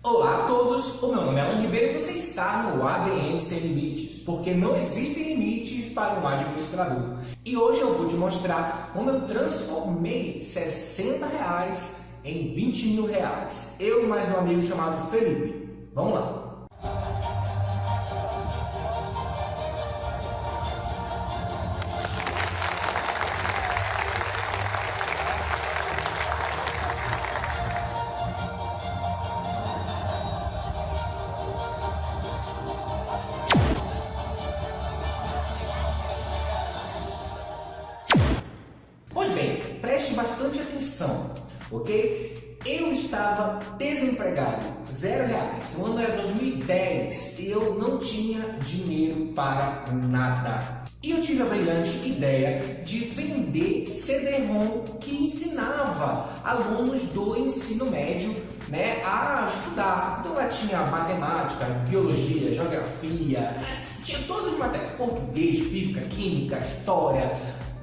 Olá a todos, o meu nome é Alan Ribeiro e você está no ADM Sem Limites, porque não existem limites para um administrador. E hoje eu vou te mostrar como eu transformei R$60 em R$20 mil. Eu e mais um amigo chamado Felipe. Vamos lá! Pois bem, preste bastante atenção, ok? Eu estava desempregado, R$0. O ano era 2010 e eu não tinha dinheiro para nada. E eu tive a brilhante ideia de vender CD-ROM que ensinava alunos do ensino médio, a estudar. Então lá tinha matemática, biologia, geografia, tinha todas as matérias, português, física, química, história.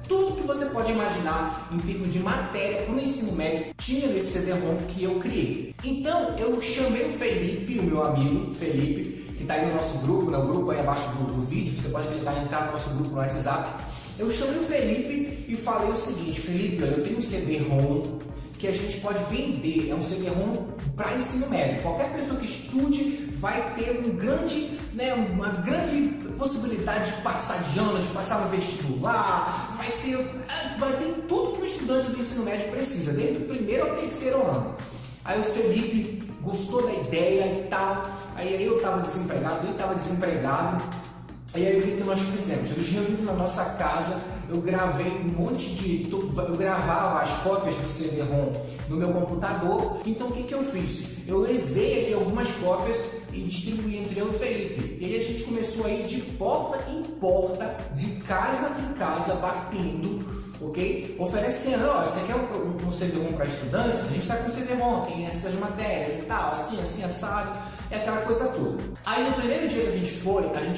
Tudo que você pode imaginar em termos de matéria para o ensino médio tinha nesse CD-ROM que eu criei. Então eu chamei o Felipe, o meu amigo Felipe, que está aí no nosso grupo, o grupo aí abaixo do vídeo, você pode clicar e entrar no nosso grupo no WhatsApp. Eu chamei o Felipe e falei o seguinte: Felipe, olha, eu tenho um CD-ROM que a gente pode vender, é um CD-ROM para ensino médio. Qualquer pessoa que estude vai ter uma grande possibilidade de passar de ano, de passar no vestibular, vai ter tudo que um estudante do ensino médio precisa, desde o primeiro ao terceiro ano. Aí o Felipe gostou da ideia e tal, aí eu estava desempregado, ele estava desempregado. E aí o que nós fizemos? Nos reunimos na nossa casa, eu gravei eu gravava as cópias do CD-ROM no meu computador. Então o que eu fiz? Eu levei ali algumas cópias e distribuí entre eu e o Felipe. E aí a gente começou a ir de porta em porta, de casa em casa, batendo, ok? Oferecendo, você quer um CD-ROM para estudantes? A gente está com CD-ROM, tem essas matérias e tal, assim, assado. É aquela coisa toda. Aí no primeiro dia que a gente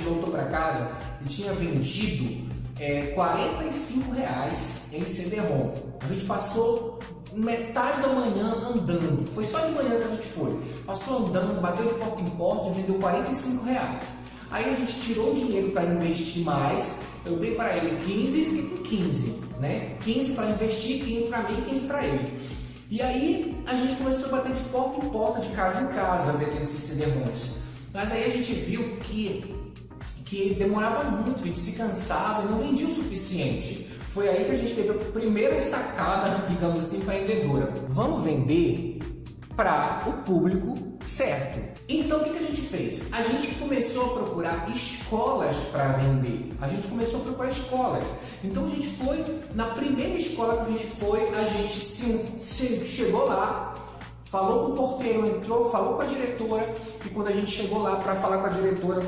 voltou para casa e tinha vendido R$45 em CD-ROM. A gente passou metade da manhã andando. Foi só de manhã que a gente foi. Passou andando, bateu de porta em porta e vendeu R$45. Aí a gente tirou o dinheiro para investir mais. Eu dei para ele 15 e fiquei com 15, 15 para investir, 15 para mim e 15 para ele. E aí a gente começou a bater de porta em porta, de casa em casa, vendendo esses CD-ROMs. Mas aí a gente viu que demorava muito, a gente se cansava e não vendia o suficiente. Foi aí que a gente teve a primeira sacada, digamos assim, empreendedora. Vamos vender para o público certo. Então o que a gente fez? A gente começou a procurar escolas para vender. A gente começou a procurar escolas. Então a gente foi, na primeira escola que a gente foi, a gente chegou lá, falou com o porteiro, entrou, falou com a diretora, e quando a gente chegou lá para falar com a diretora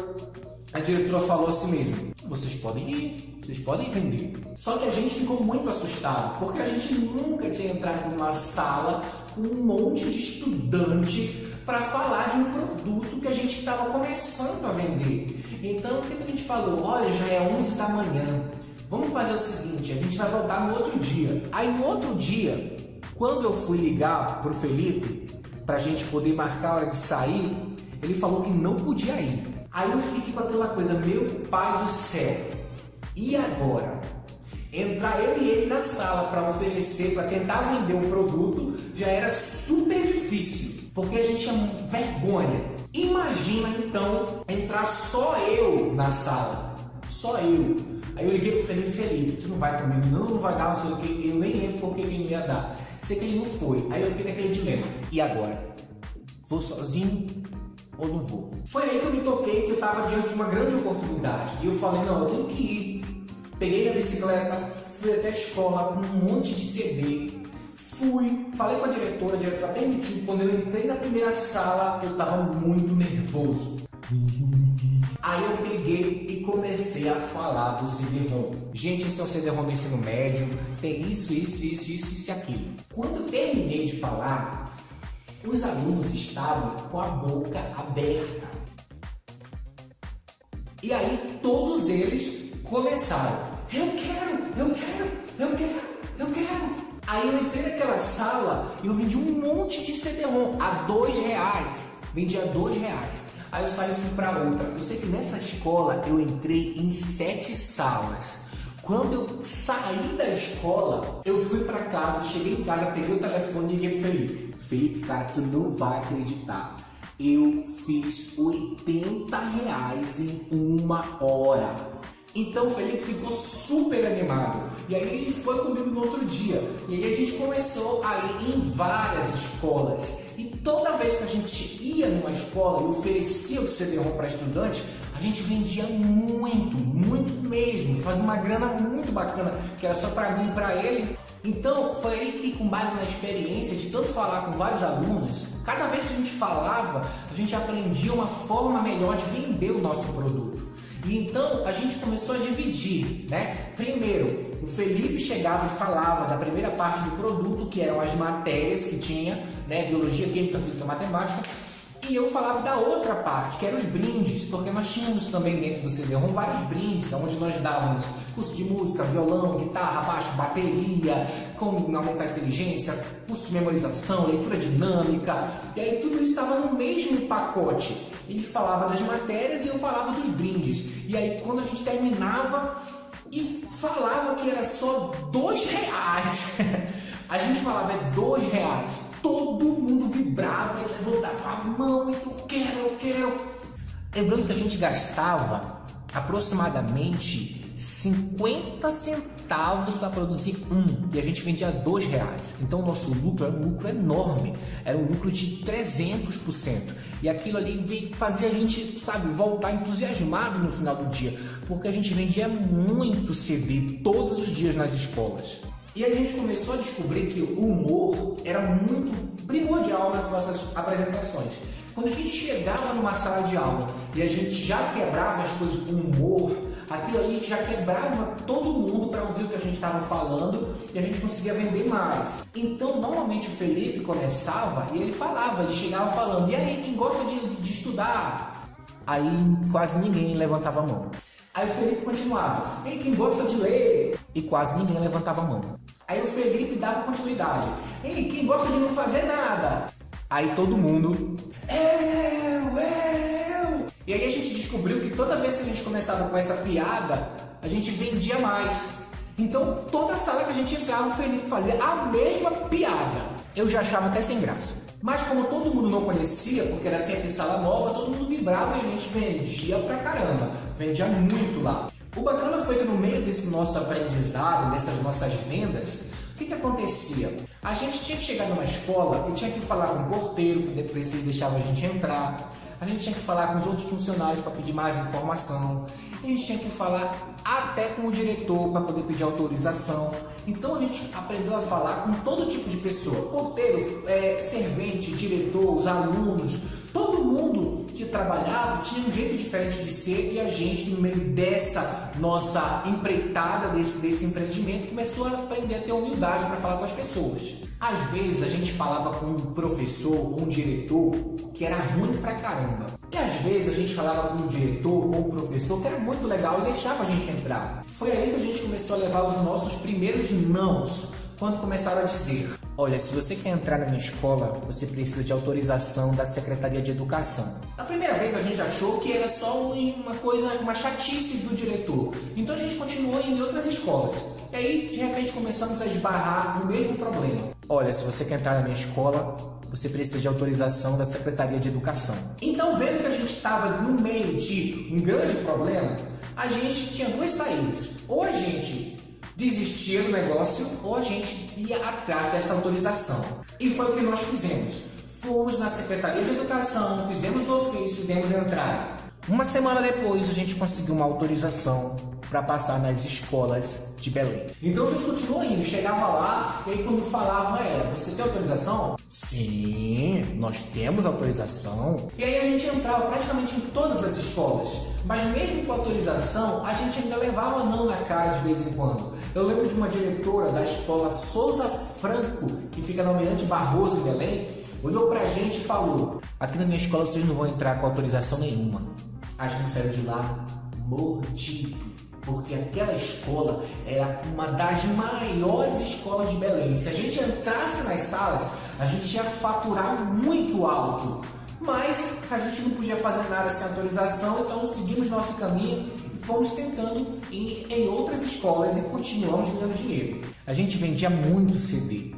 falou assim mesmo: vocês podem ir, vocês podem vender. Só que a gente ficou muito assustado, porque a gente nunca tinha entrado numa sala com um monte de estudante para falar de um produto que a gente estava começando a vender. Então o que a gente falou? Olha, já é 11 da manhã. Vamos fazer o seguinte, a gente vai voltar no outro dia. Aí no outro dia, quando eu fui ligar pro Felipe, pra gente poder marcar a hora de sair, ele falou que não podia ir. Aí eu fiquei com aquela coisa: meu pai do céu, e agora? Entrar eu e ele na sala para oferecer, para tentar vender um produto, já era super difícil, porque a gente tinha vergonha. Imagina então entrar só eu na sala, só eu. Aí eu liguei pro Felipe: tu não vai comigo? Não vai dar, não sei o que. Eu nem lembro por que ele ia dar. Sei que ele não foi. Aí eu fiquei naquele dilema: e agora? Vou sozinho ou não vou? Foi aí que eu me toquei que eu estava diante de uma grande oportunidade. E eu falei: não, eu tenho que ir. Peguei a bicicleta, fui até a escola com um monte de CD. Fui, falei com a diretora permitiu. Quando eu entrei na primeira sala, eu estava muito nervoso. Aí eu peguei e comecei a falar do CD-ROM. Gente, esse é o CD-ROM do ensino médio, tem isso e aquilo. Quando eu terminei de falar, os alunos estavam com a boca aberta. E aí todos eles começaram: eu quero. Aí eu entrei naquela sala e eu vendi um monte de CD-ROM a R$2. vendia R$2. Aí eu saí e fui para outra. Eu sei que nessa escola eu entrei em 7 salas. Quando eu saí da escola, eu fui para casa, cheguei em casa, peguei o telefone e liguei pro Felipe. Felipe, cara, tu não vai acreditar. Eu fiz R$80 em 1 hora. Então o Felipe ficou super animado. E aí ele foi comigo no outro dia. E aí a gente começou a ir em várias escolas. E toda vez que a gente ia numa escola e oferecia o CD-ROM para estudantes, a gente vendia muito, muito mesmo. Fazia uma grana muito bacana, que era só para mim e para ele. Então foi aí que, com base na experiência de tanto falar com vários alunos, cada vez que a gente falava, a gente aprendia uma forma melhor de vender o nosso produto. E então a gente começou a dividir, né? Primeiro, o Felipe chegava e falava da primeira parte do produto, que eram as matérias que tinha, né? Biologia, química, física, matemática. E eu falava da outra parte, que eram os brindes, porque nós tínhamos também dentro do CD-ROM vários brindes, onde nós dávamos curso de música, violão, guitarra, baixo, bateria, como aumentar a inteligência, curso de memorização, leitura dinâmica, e aí tudo isso estava no mesmo pacote. Ele falava das matérias e eu falava dos brindes. E aí quando a gente terminava e falava que era só R$2, a gente falava R$2, todo mundo vibrava e levantava a mão e eu quero. Lembrando que a gente gastava aproximadamente 50 centavos para produzir e a gente vendia R$2. Então o nosso lucro era um lucro enorme, era um lucro de 300%. E aquilo ali fazia a gente, sabe, voltar entusiasmado no final do dia, porque a gente vendia muito CD todos os dias nas escolas. E a gente começou a descobrir que o humor era muito primordial nas nossas apresentações. Quando a gente chegava numa sala de aula e a gente já quebrava as coisas com humor, aquilo ali já quebrava todo mundo para ouvir o que a gente estava falando e a gente conseguia vender mais. Então, normalmente o Felipe começava e ele falava, ele chegava falando: e aí, quem gosta de estudar? Aí quase ninguém levantava a mão. Aí o Felipe continuava: e quem gosta de ler? E quase ninguém levantava a mão. Aí o Felipe dava continuidade: e quem gosta de não fazer nada? Aí todo mundo: eu! E aí a gente descobriu que toda vez que a gente começava com essa piada, a gente vendia mais. Então toda a sala que a gente entrava, o Felipe fazia a mesma piada. Eu já achava até sem graça. Mas como todo mundo não conhecia, porque era sempre sala nova, todo mundo vibrava e a gente vendia pra caramba. Vendia muito lá. O bacana foi que no meio desse nosso aprendizado, dessas nossas vendas, o que acontecia? A gente tinha que chegar numa escola e tinha que falar com o porteiro, para ver se ele deixava a gente entrar. A gente tinha que falar com os outros funcionários para pedir mais informação. A gente tinha que falar até com o diretor para poder pedir autorização. Então a gente aprendeu a falar com todo tipo de pessoa. Porteiro, servente, diretor, os alunos, todo mundo que trabalhava tinha um jeito diferente de ser, e a gente, no meio dessa nossa empreitada, desse empreendimento, começou a aprender a ter humildade para falar com as pessoas. Às vezes a gente falava com um professor ou um diretor que era ruim pra caramba. E às vezes a gente falava com um diretor ou um professor que era muito legal e deixava a gente entrar. Foi aí que a gente começou a levar os nossos primeiros nãos, quando começaram a dizer: olha, se você quer entrar na minha escola, você precisa de autorização da Secretaria de Educação. Na primeira vez a gente achou que era só uma chatice do diretor. Então a gente continuou em outras escolas. E aí, de repente, começamos a esbarrar no mesmo problema. Olha, se você quer entrar na minha escola, você precisa de autorização da Secretaria de Educação. Então, vendo que a gente estava no meio de um grande problema, a gente tinha duas saídas. Ou a gente desistia do negócio, ou a gente ia atrás dessa autorização. E foi o que nós fizemos. Fomos na Secretaria de Educação, fizemos o ofício e demos entrada. Uma semana depois, a gente conseguiu uma autorização para passar nas escolas de Belém. Então a gente continuou indo, chegava lá e aí quando falava você tem autorização? Sim, nós temos autorização. E aí a gente entrava praticamente em todas as escolas, mas mesmo com autorização, a gente ainda levava não na cara de vez em quando. Eu lembro de uma diretora da escola Souza Franco, que fica na Almirante Barroso em Belém, olhou pra gente e falou: aqui na minha escola vocês não vão entrar com autorização nenhuma. A gente saiu de lá mordido, porque aquela escola era uma das maiores escolas de Belém. Se a gente entrasse nas salas, a gente ia faturar muito alto. Mas a gente não podia fazer nada sem autorização, então seguimos nosso caminho e fomos tentando ir em outras escolas e continuamos ganhando dinheiro. A gente vendia muito CD.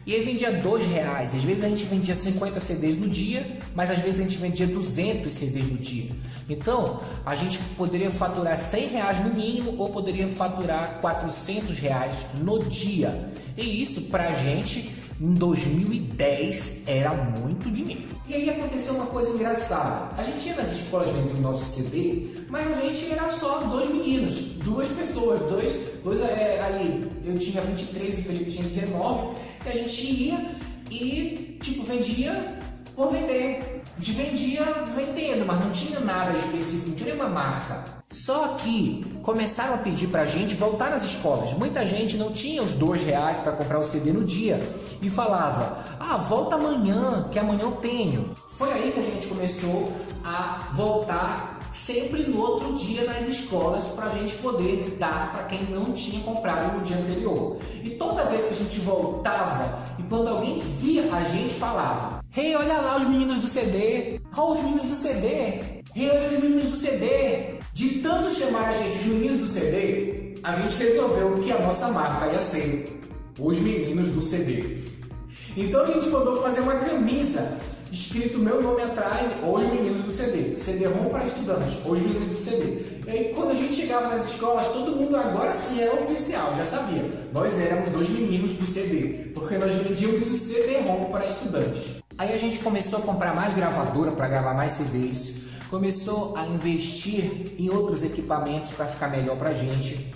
E aí vendia R$2. Às vezes a gente vendia 50 CDs no dia, mas às vezes a gente vendia 200 CDs no dia. Então, a gente poderia faturar R$100 no mínimo ou poderia faturar R$400 no dia. E isso pra gente, em 2010, era muito dinheiro. E aí aconteceu uma coisa engraçada. A gente ia nas escolas vendendo nosso CD, mas a gente era só 2 meninos, 2 pessoas, dois ali. Eu tinha 23 e o Felipe tinha 19. E a gente ia e, vendia por vender. A gente vendia vendendo, mas não tinha nada específico, não tinha nenhuma marca. Só que começaram a pedir pra gente voltar nas escolas. Muita gente não tinha os R$2 para comprar o CD no dia e falava: volta amanhã, que amanhã eu tenho. Foi aí que a gente começou a voltar sempre no outro dia nas escolas para a gente poder dar para quem não tinha comprado no dia anterior. E toda vez que a gente voltava e quando alguém via a gente falava: "Hey, olha lá os meninos do CD, olha os meninos do CD, hey, olha os meninos do CD." De tanto chamar a gente os meninos do CD, a gente resolveu que a nossa marca ia ser os meninos do CD. Então a gente mandou fazer uma camisa escrito meu nome atrás, Os Meninos do CD. CD-ROM para estudantes, Os Meninos do CD. E aí quando a gente chegava nas escolas, todo mundo agora sim era oficial, já sabia. Nós éramos os meninos do CD, porque nós vendíamos o CD-ROM para estudantes. Aí a gente começou a comprar mais gravadora para gravar mais CDs, começou a investir em outros equipamentos para ficar melhor pra gente.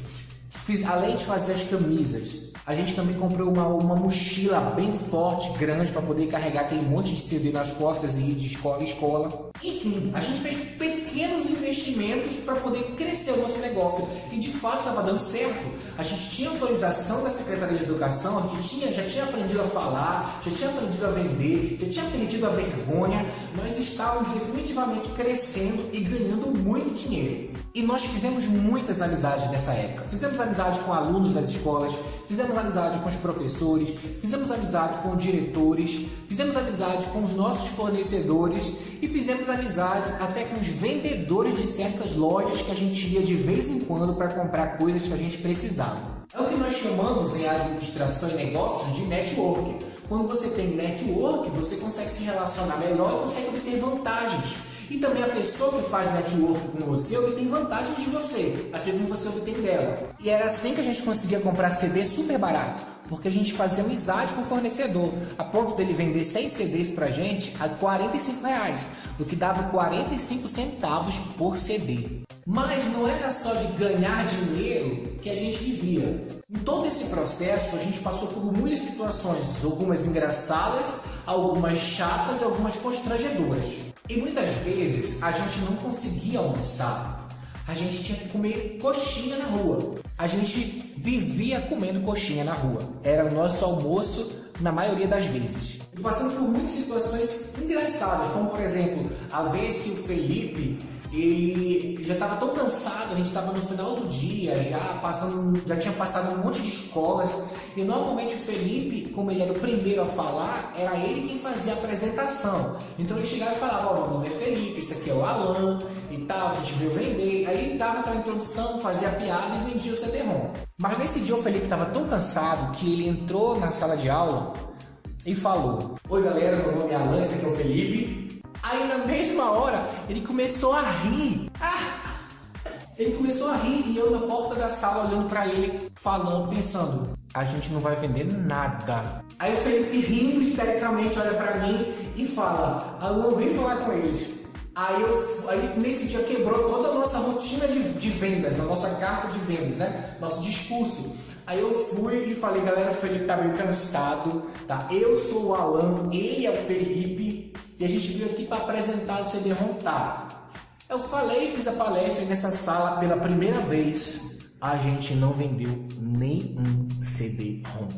Além de fazer as camisas, a gente também comprou uma mochila bem forte, grande, para poder carregar aquele monte de CD nas costas e ir de escola em escola. Enfim, a gente fez pequenos investimentos para poder crescer o nosso negócio e de fato estava dando certo. A gente tinha autorização da Secretaria de Educação, a gente já tinha aprendido a falar, já tinha aprendido a vender, já tinha perdido a vergonha. Nós estávamos definitivamente crescendo e ganhando muito dinheiro. E nós fizemos muitas amizades nessa época. Fizemos amizade com alunos das escolas, fizemos amizade com os professores, fizemos amizade com diretores, fizemos amizade com os nossos fornecedores e fizemos amizade até com os vendedores de certas lojas que a gente ia de vez em quando para comprar coisas que a gente precisava. É o que nós chamamos em administração e negócios de network. Quando você tem network, você consegue se relacionar melhor e consegue obter vantagens. E também a pessoa que faz network com você obtém vantagens de você, assim como você obtém dela. E era assim que a gente conseguia comprar CD super barato, porque a gente fazia amizade com o fornecedor, a ponto dele vender 100 CDs pra gente a R$45, o que dava 45 centavos por CD. Mas não era só de ganhar dinheiro que a gente vivia. Em todo esse processo, a gente passou por muitas situações, algumas engraçadas, algumas chatas e algumas constrangedoras. E muitas vezes a gente não conseguia almoçar. A gente tinha que comer coxinha na rua. A gente vivia comendo coxinha na rua. Era o nosso almoço na maioria das vezes. E passamos por muitas situações engraçadas, como por exemplo, a vez que o Felipe ele já estava tão cansado, a gente estava no final do dia, já tinha passado um monte de escolas, e normalmente o Felipe, como ele era o primeiro a falar, era ele quem fazia a apresentação. Então ele chegava e falava: meu nome é Felipe, esse aqui é o Alan e tal, a gente veio vender. Aí dava aquela introdução, fazia a piada e vendia o CD-ROM. Mas nesse dia o Felipe estava tão cansado que ele entrou na sala de aula e falou: oi galera, meu nome é Alan, esse aqui é o Felipe. Aí na mesma hora ele começou a rir. Ele começou a rir e eu na porta da sala olhando pra ele, falando, pensando: a gente não vai vender nada. Aí o Felipe rindo histericamente olha pra mim e fala: Alan, vem falar com eles. Aí nesse dia quebrou toda a nossa rotina de vendas, a nossa carta de vendas, né? Nosso discurso. Aí eu fui e falei: galera, o Felipe tá meio cansado, tá? Eu sou o Alan, ele é o Felipe e a gente veio aqui para apresentar o CD-ROM, tá? Eu falei, fiz a palestra nessa sala pela primeira vez. A gente não vendeu nenhum CD-ROM,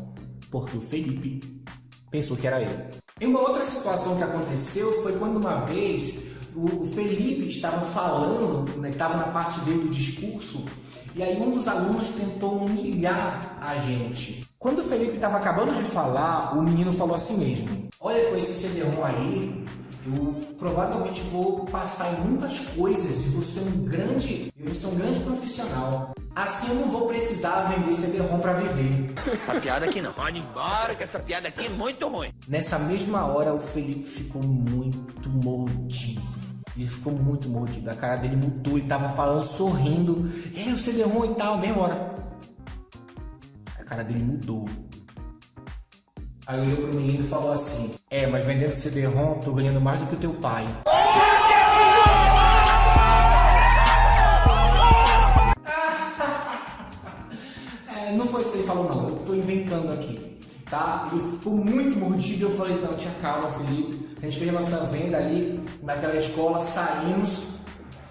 porque o Felipe pensou que era eu. E uma outra situação que aconteceu foi quando uma vez o Felipe estava falando, né, estava na parte dele do discurso, e aí um dos alunos tentou humilhar a gente. Quando o Felipe estava acabando de falar, o menino falou assim mesmo: olha, com esse CD-ROM aí, eu provavelmente vou passar em muitas coisas e vou ser um grande profissional. Assim eu não vou precisar vender CD-ROM para viver. Essa piada aqui não. Pode ir embora, que essa piada aqui é muito ruim. Nessa mesma hora o Felipe ficou muito mordido. Ele ficou muito mordido. A cara dele mudou, ele tava falando, sorrindo. O CD-ROM e tal, mesma hora. A cara dele mudou. Aí olhou pro menino e falou assim: mas vendendo CD-ROM, tô ganhando mais do que o teu pai. Não foi isso que ele falou, não. Eu tô inventando aqui, tá? Ele ficou muito mordido. Eu falei: não, tinha calma, Felipe. A gente fez a nossa venda ali naquela escola, saímos,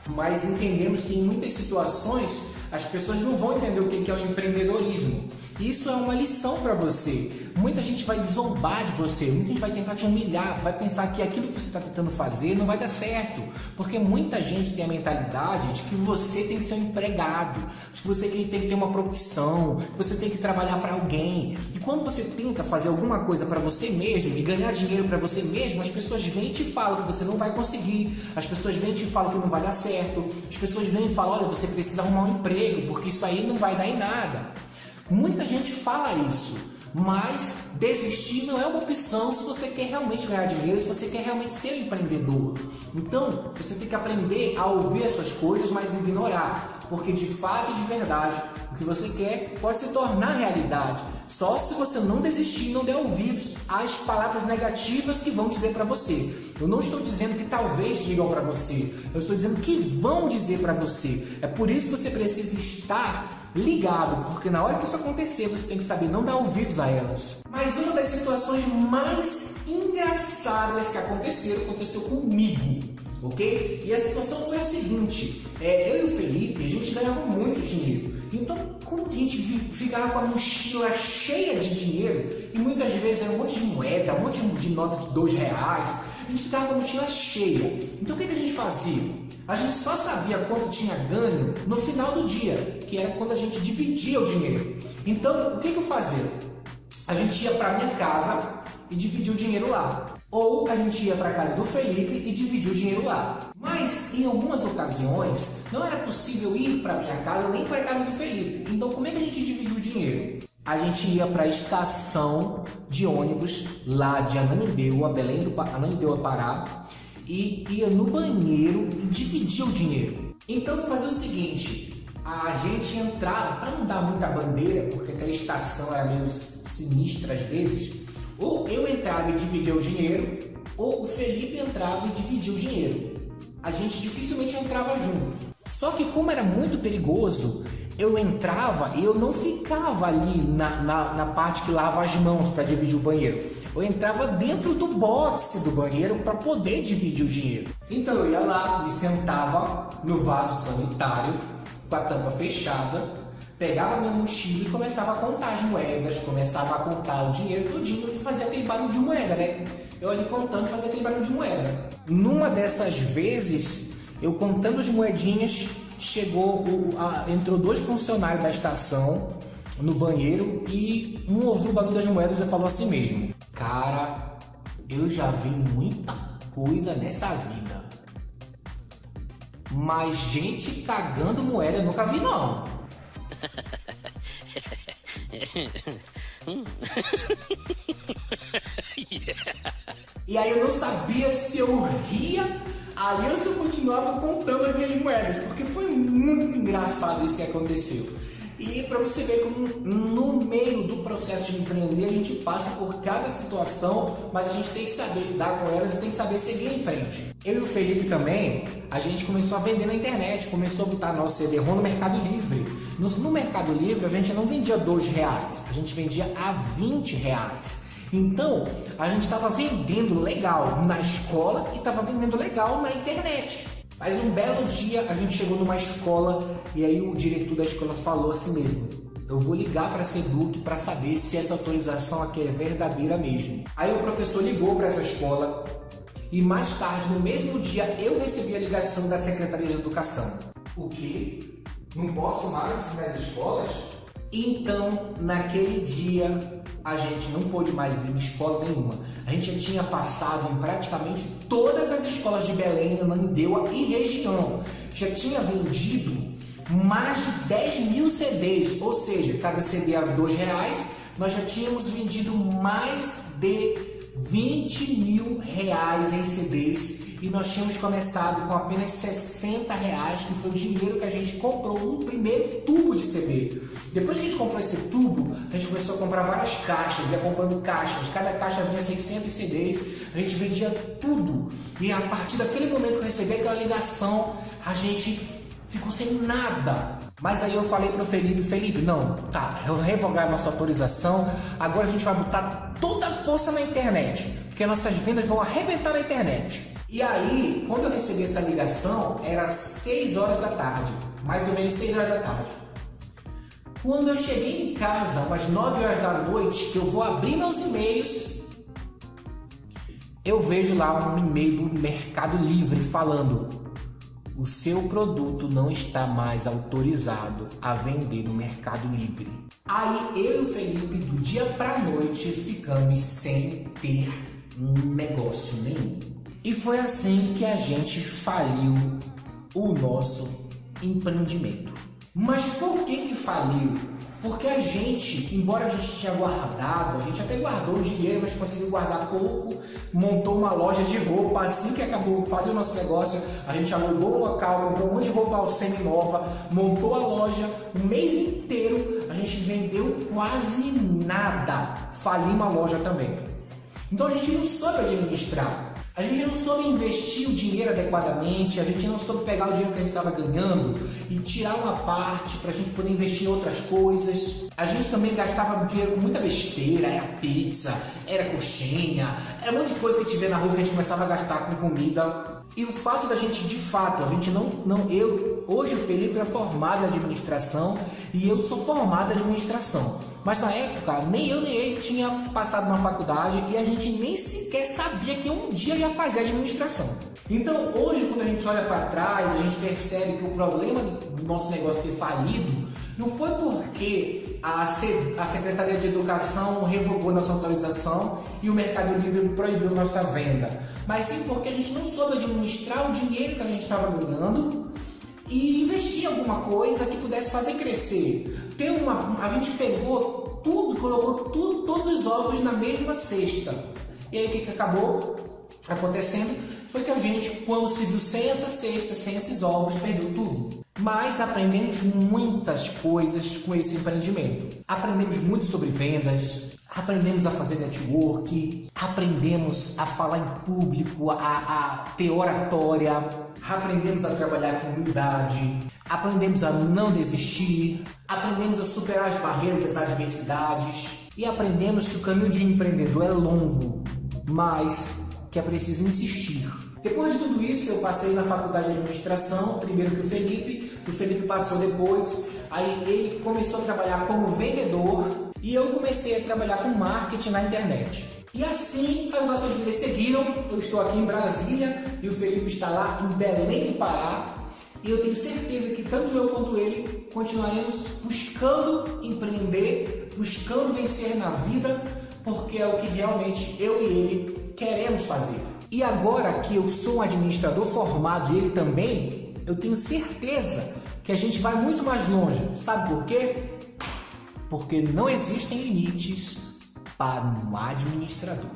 mas entendemos que em muitas situações as pessoas não vão entender o que é o empreendedorismo. Isso é uma lição para você. Muita gente vai zombar de você, muita gente vai tentar te humilhar, vai pensar que aquilo que você está tentando fazer não vai dar certo. Porque muita gente tem a mentalidade de que você tem que ser um empregado, de que você tem que ter uma profissão, que você tem que trabalhar para alguém. E quando você tenta fazer alguma coisa para você mesmo e ganhar dinheiro para você mesmo, as pessoas vêm e te falam que você não vai conseguir, as pessoas vêm e te falam que não vai dar certo, as pessoas vêm e falam: olha, você precisa arrumar um emprego, porque isso aí não vai dar em nada. Muita gente fala isso, mas desistir não é uma opção se você quer realmente ganhar dinheiro, se você quer realmente ser empreendedor. Então, você tem que aprender a ouvir essas coisas, mas ignorar, porque de fato e de verdade, o que você quer pode se tornar realidade, só se você não desistir e não der ouvidos às palavras negativas que vão dizer para você. Eu não estou dizendo que talvez digam para você, eu estou dizendo que vão dizer para você. É por isso que você precisa estar ligado, porque na hora que isso acontecer, você tem que saber não dar ouvidos a elas. Mas uma das situações mais engraçadas que aconteceu comigo, ok? E a situação foi a seguinte: eu e o Felipe, a gente ganhava muito dinheiro. Então, como a gente ficava com a mochila cheia de dinheiro, e muitas vezes era um monte de moeda, um monte de nota de R$2, a gente ficava com a mochila cheia. Então, o que a gente fazia? A gente só sabia quanto tinha ganho no final do dia, que era quando a gente dividia o dinheiro. Então, o que eu fazia? A gente ia para minha casa e dividia o dinheiro lá. Ou a gente ia para a casa do Felipe e dividia o dinheiro lá. Mas, em algumas ocasiões, não era possível ir para minha casa nem para a casa do Felipe. Então, como é que a gente dividia o dinheiro? A gente ia para a estação de ônibus lá de Ananindeua, Ananindeua, Pará, e ia no banheiro e dividia o dinheiro. Então fazia o seguinte: a gente entrava, para não dar muita bandeira, porque aquela estação era meio sinistra às vezes, ou eu entrava e dividia o dinheiro, ou o Felipe entrava e dividia o dinheiro. A gente dificilmente entrava junto. Só que como era muito perigoso, eu entrava e eu não ficava ali na parte que lava as mãos para dividir o banheiro. Eu entrava dentro do boxe do banheiro para poder dividir o dinheiro. Então eu ia lá, me sentava no vaso sanitário, com a tampa fechada, pegava minha mochila e começava a contar as moedas, começava a contar o dinheiro todinho e fazia aquele barulho de moeda, né? Eu ali contando, fazia aquele barulho de moeda. Numa dessas vezes, eu contando as moedinhas, entrou 2 funcionários da estação no banheiro e um ouviu o barulho das moedas e falou assim mesmo: cara, eu já vi muita coisa nessa vida, mas gente cagando moeda eu nunca vi não. E aí eu não sabia se eu ria ali ou se eu continuava contando as minhas moedas, porque foi muito engraçado isso que aconteceu. E para você ver como no meio do processo de empreender a gente passa por cada situação, mas a gente tem que saber lidar com elas e tem que saber seguir em frente. Eu e o Felipe também, a gente começou a vender na internet, começou a botar nosso CD-ROM no Mercado Livre. No Mercado Livre a gente não vendia R$2, a gente vendia a R$20. Então a gente estava vendendo legal na escola e estava vendendo legal na internet. Mas um belo dia a gente chegou numa escola e aí o diretor da escola falou assim mesmo: eu vou ligar para a Seduc para saber se essa autorização aqui é verdadeira mesmo. Aí o professor ligou para essa escola e mais tarde, no mesmo dia, eu recebi a ligação da Secretaria de Educação. O quê? Não posso mais nas escolas? Então, naquele dia, a gente não pôde mais ir em escola nenhuma. a gente já tinha passado em praticamente todas as escolas de Belém, Ananindeua e região. Já tinha vendido mais de 10 mil CDs, ou seja, cada CD era R$2, nós já tínhamos vendido mais de 20 mil reais em CDs e nós tínhamos começado com apenas R$60, que foi o dinheiro que a gente comprou um primeiro tubo de CD. Depois que a gente comprou esse tubo, a gente começou a comprar várias caixas, ia comprando caixas, cada caixa vinha 600 CDs, a gente vendia tudo. E a partir daquele momento que eu recebi aquela ligação, a gente ficou sem nada. Mas aí eu falei pro Felipe, não, tá, eu vou revogar a nossa autorização, agora a gente vai botar toda a força na internet, porque nossas vendas vão arrebentar na internet. E aí, quando eu recebi essa ligação, era 6 horas da tarde, mais ou menos 6 horas da tarde. Quando eu cheguei em casa, umas 9 horas da noite, que eu vou abrir meus e-mails, eu vejo lá um e-mail do Mercado Livre falando: o seu produto não está mais autorizado a vender no Mercado Livre. Aí eu e o Felipe, do dia pra noite, ficamos sem ter negócio nenhum. E foi assim que a gente faliu o nosso empreendimento. Mas por que faliu? Porque a gente, embora a gente tinha guardado, a gente até guardou o dinheiro, mas conseguiu guardar pouco, montou uma loja de roupa. Assim que faliu o nosso negócio, a gente alugou um local, comprou um monte de roupa semi-nova, montou a loja, um mês inteiro, a gente vendeu quase nada. Falimos a loja também. Então a gente não soube administrar. A gente não soube investir o dinheiro adequadamente, a gente não soube pegar o dinheiro que a gente estava ganhando e tirar uma parte para a gente poder investir em outras coisas. A gente também gastava dinheiro com muita besteira, era pizza, era coxinha, era um monte de coisa que a gente vê na rua que a gente começava a gastar com comida. E o fato da gente, de fato, a gente hoje o Felipe é formado em administração e eu sou formado em administração. Mas na época, nem eu nem ele tinha passado na faculdade e a gente nem sequer sabia que um dia ia fazer administração. Então hoje, quando a gente olha para trás, a gente percebe que o problema do nosso negócio ter falido não foi porque a Secretaria de Educação revogou nossa autorização e o Mercado Livre proibiu nossa venda, mas sim porque a gente não soube administrar o dinheiro que a gente estava ganhando e investir em alguma coisa que pudesse fazer crescer. A gente pegou tudo, colocou todos os ovos na mesma cesta. E aí o que acabou acontecendo foi que a gente, quando se viu sem essa cesta, sem esses ovos, perdeu tudo. Mas aprendemos muitas coisas com esse empreendimento. Aprendemos muito sobre vendas, aprendemos a fazer network, aprendemos a falar em público, a ter oratória, aprendemos a trabalhar com humildade, aprendemos a não desistir, aprendemos a superar as barreiras e as adversidades e aprendemos que o caminho de um empreendedor é longo, mas que é preciso insistir. Depois de tudo isso, eu passei na faculdade de administração, primeiro que o Felipe passou depois, aí ele começou a trabalhar como vendedor e eu comecei a trabalhar com marketing na internet. E assim as nossas vidas seguiram. Eu estou aqui em Brasília e o Felipe está lá em Belém do Pará. E eu tenho certeza que tanto eu quanto ele continuaremos buscando empreender, buscando vencer na vida, porque é o que realmente eu e ele queremos fazer. E agora que eu sou um administrador formado e ele também, eu tenho certeza que a gente vai muito mais longe. Sabe por quê? Porque não existem limites para um administrador.